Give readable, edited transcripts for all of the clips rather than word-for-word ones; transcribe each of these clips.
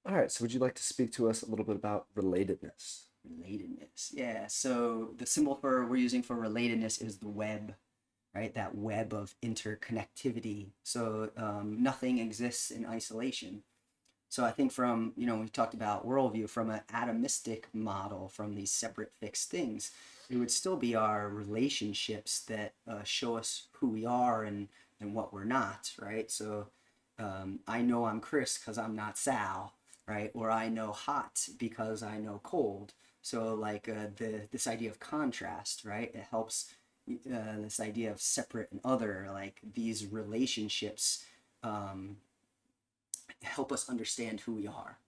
All right, so would you like to speak to us a little bit about relatedness? Relatedness. Yeah. So the symbol for we're using for relatedness is the web, right? That web of interconnectivity. So nothing exists in isolation. So I think from, we talked about worldview from an atomistic model, from these separate fixed things, it would still be our relationships that show us who we are and what we're not, right? So I know I'm Chris because I'm not Sal, right? Or I know hot because I know cold. So like this idea of contrast, right? It helps this idea of separate and other, like these relationships um, help us understand who we are.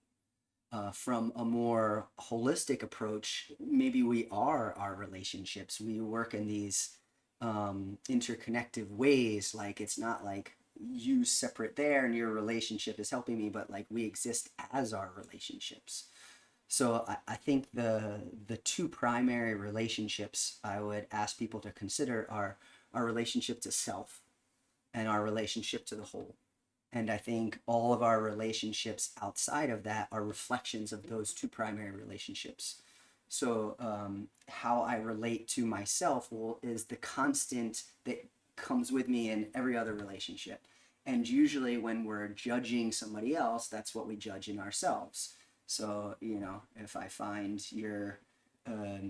From a more holistic approach, maybe we are our relationships. We work in these interconnective ways. Like it's not like you separate there and your relationship is helping me, but like we exist as our relationships. So I think the two primary relationships I would ask people to consider are our relationship to self and our relationship to the whole. And I think all of our relationships outside of that are reflections of those two primary relationships. So, how I relate to myself is the constant that comes with me in every other relationship. And usually, when we're judging somebody else, that's what we judge in ourselves. So, if I find you're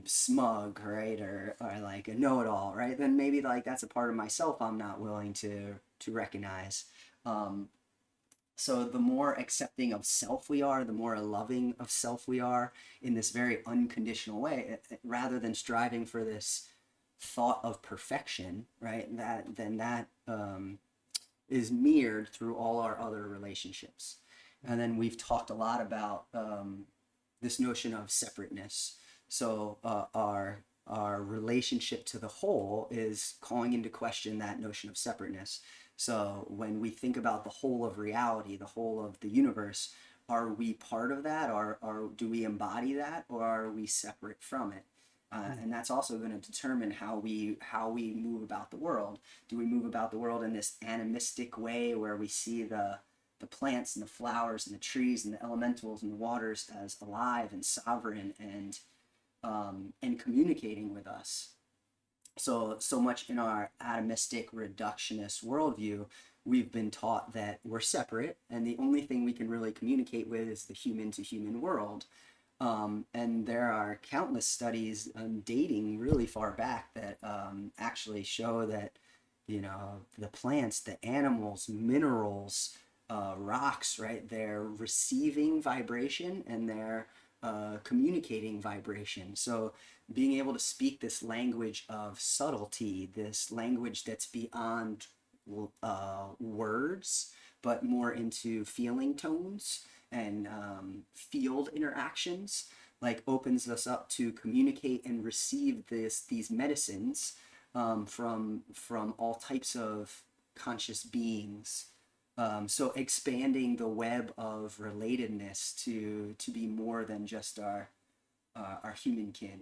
smug, right, or like a know-it-all, right, then maybe like that's a part of myself I'm not willing to recognize. Um, so the more accepting of self we are, the more loving of self we are in this very unconditional way, rather than striving for this thought of perfection, right? That is mirrored through all our other relationships. And then we've talked a lot about this notion of separateness. So our relationship to the whole is calling into question that notion of separateness. So when we think about the whole of reality, the whole of the universe, are we part of that, or do we embody that, or are we separate from it? And that's also going to determine how we move about the world. Do we move about the world in this animistic way where we see the plants and the flowers and the trees and the elementals and the waters as alive and sovereign and communicating with us? So much in our atomistic reductionist worldview, we've been taught that we're separate and the only thing we can really communicate with is the human to human world. And there are countless studies dating really far back that actually show that, the plants, the animals, minerals, rocks, right, they're receiving vibration and they're communicating vibration. So being able to speak this language of subtlety, this language that's beyond words, but more into feeling tones and field interactions, like opens us up to communicate and receive these medicines from all types of conscious beings. So expanding the web of relatedness to be more than just our human kin.